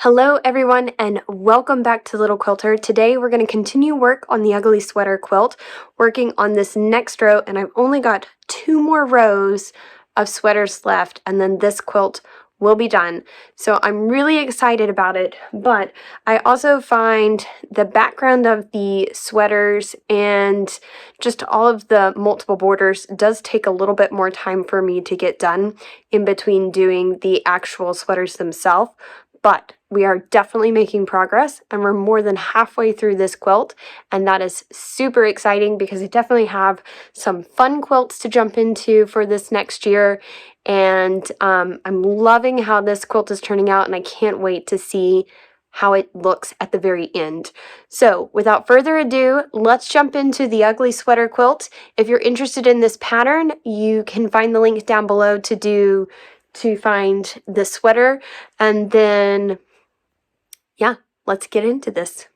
Hello everyone and welcome back to Little Quilter. Today we're going to continue work on the ugly sweater quilt, working on this next row, and I've only got 2 more rows of sweaters left and then this quilt will be done. So I'm really excited about it, but I also find the background of the sweaters and just all of the multiple borders does take a little bit more time for me to get done in between doing the actual sweaters themselves. But we are definitely making progress and we're more than halfway through this quilt, and that is super exciting because I definitely have some fun quilts to jump into for this next year, and I'm loving how this quilt is turning out and I can't wait to see how it looks at the very end. So without further ado, let's jump into the ugly sweater quilt. If you're interested in this pattern, you can find the link down below to find the sweater, and then yeah, let's get into this.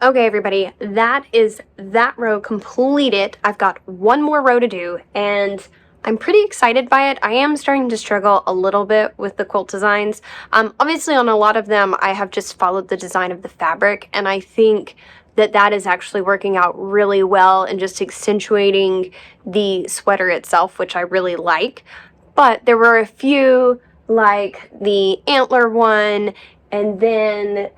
Okay, everybody, that is that row completed. I've got one more row to do, and I'm pretty excited by it. I am starting to struggle a little bit with the quilt designs. Obviously, on a lot of them, I have just followed the design of the fabric, and I think that that is actually working out really well and just accentuating the sweater itself, which I really like. But there were a few, like the antler one, and then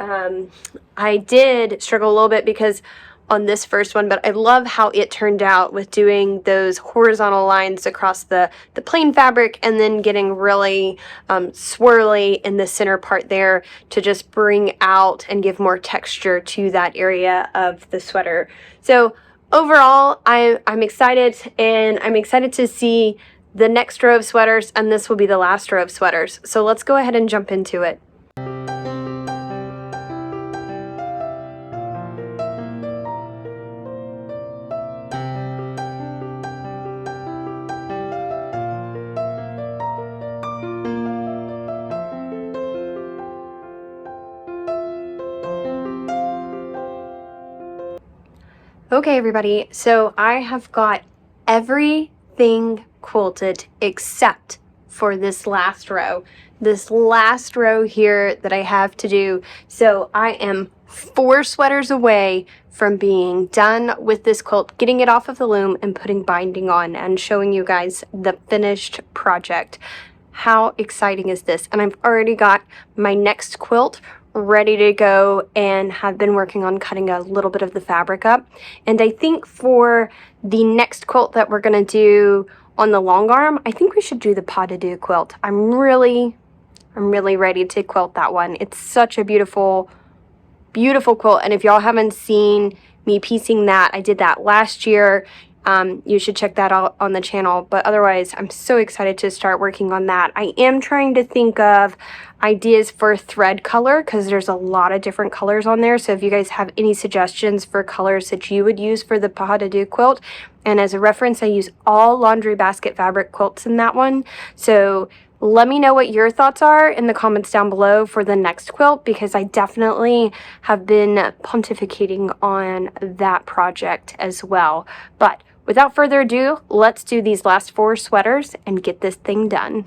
I did struggle a little bit because on this first one, but I love how it turned out with doing those horizontal lines across the plain fabric and then getting really swirly in the center part there to just bring out and give more texture to that area of the sweater. So overall, I'm excited, and I'm excited to see the next row of sweaters, and this will be the last row of sweaters. So let's go ahead and jump into it. Okay, everybody, so I have got everything quilted except for this last row here that I have to do. So I am 4 sweaters away from being done with this quilt, getting it off of the loom and putting binding on and showing you guys the finished project. How exciting is this? And I've already got my next quilt ready to go and have been working on cutting a little bit of the fabric up. And I think for the next quilt that we're going to do on the long arm, I think we should do the pas de deux quilt. I'm really ready to quilt that one. It's such a beautiful quilt, and if y'all haven't seen me piecing that, I did that last year. You should check that out on the channel, but otherwise I'm so excited to start working on that. I am trying to think of ideas for thread color because there's a lot of different colors on there, so if you guys have any suggestions for colors that you would use for the pas de deux quilt, and as a reference, I use all laundry basket fabric quilts in that one, so let me know what your thoughts are in the comments down below for the next quilt, because I definitely have been pontificating on that project as well. But without further ado, let's do these last 4 sweaters and get this thing done.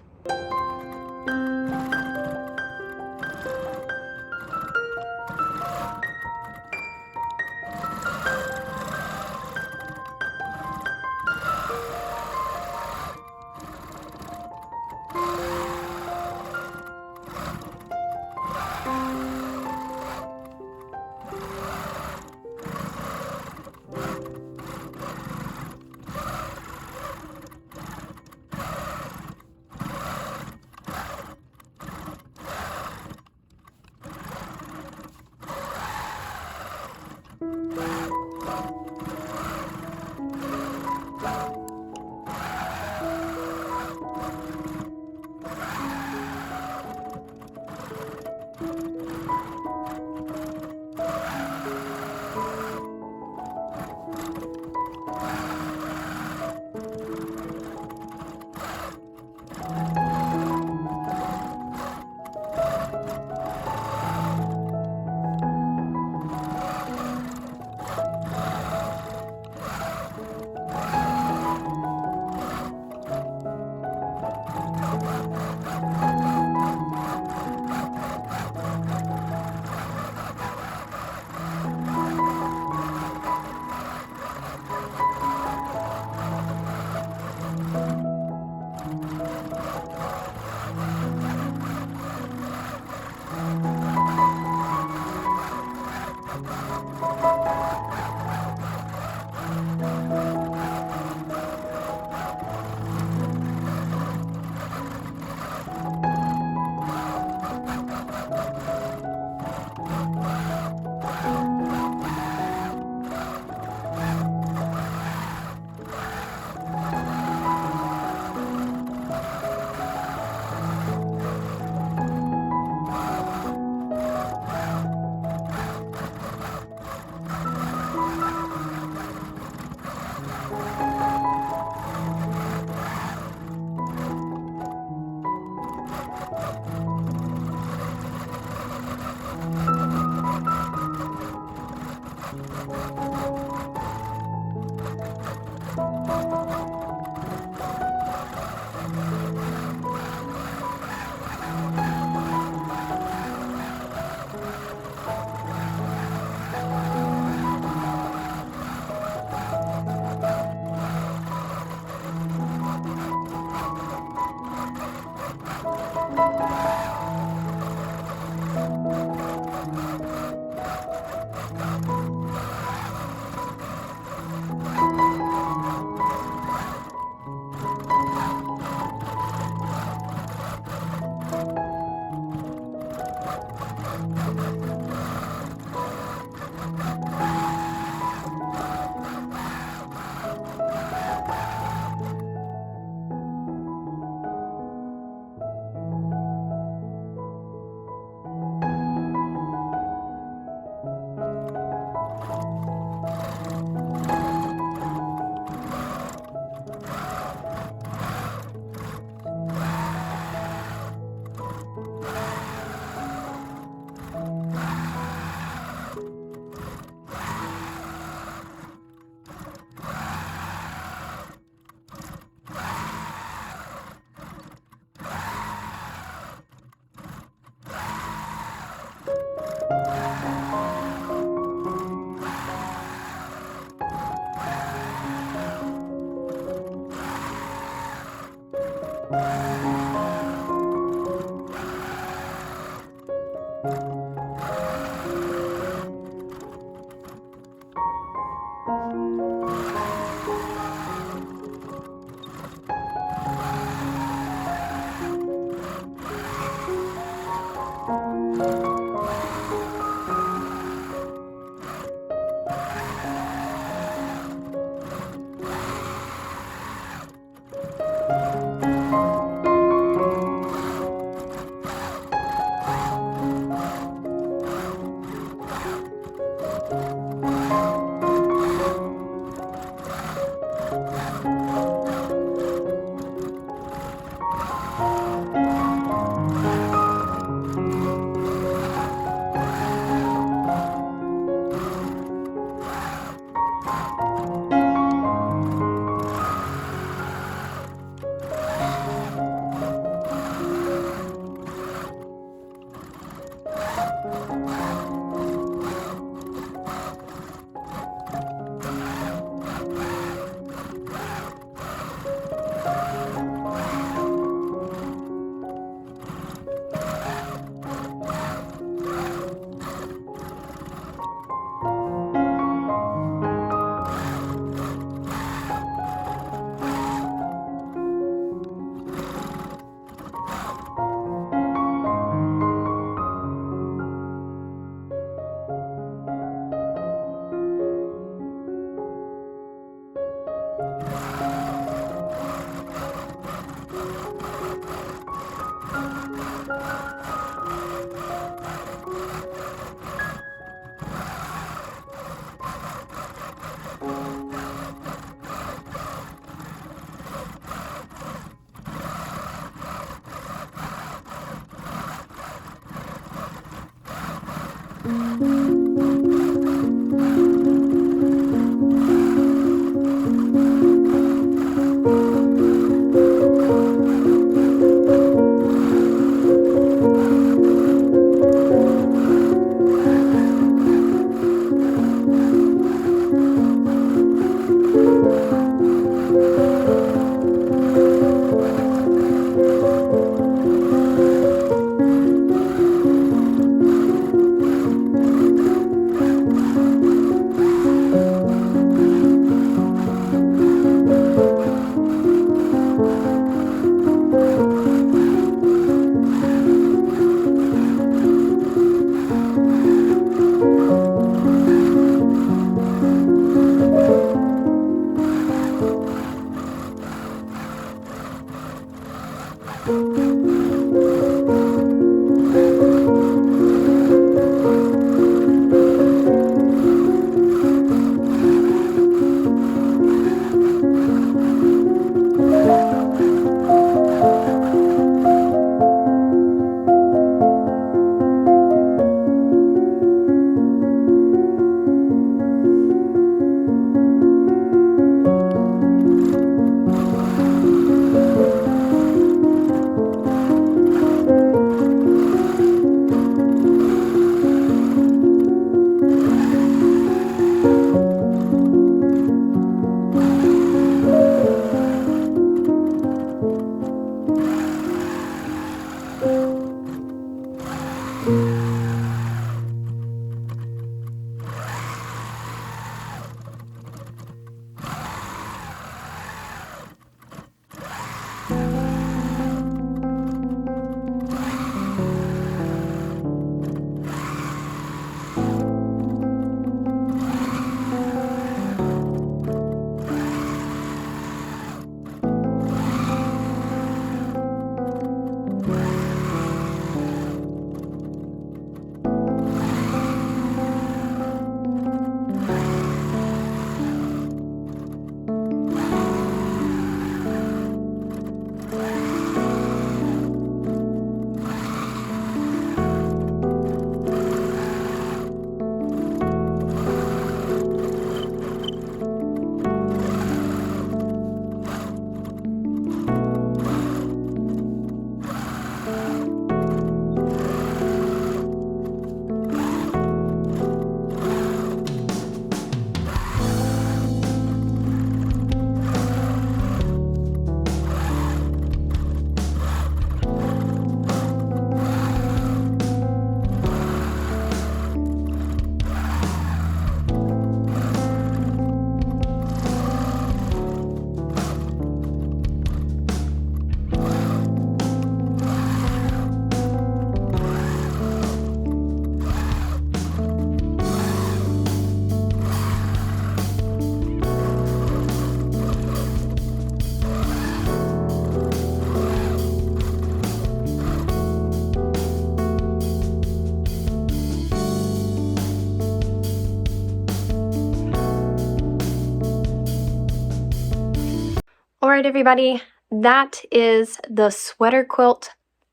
Alright everybody, that is the sweater quilt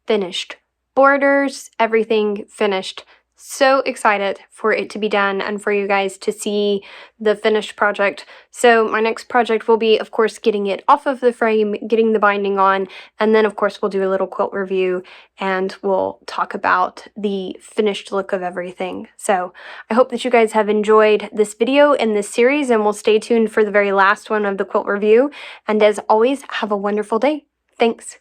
finished. Borders, everything finished. So excited for it to be done and for you guys to see the finished project. So my next project will be, of course, getting it off of the frame, getting the binding on, and then of course we'll do a little quilt review and we'll talk about the finished look of everything. So I hope that you guys have enjoyed this video and this series, and we'll stay tuned for the very last one of the quilt review. And as always, have a wonderful day. Thanks.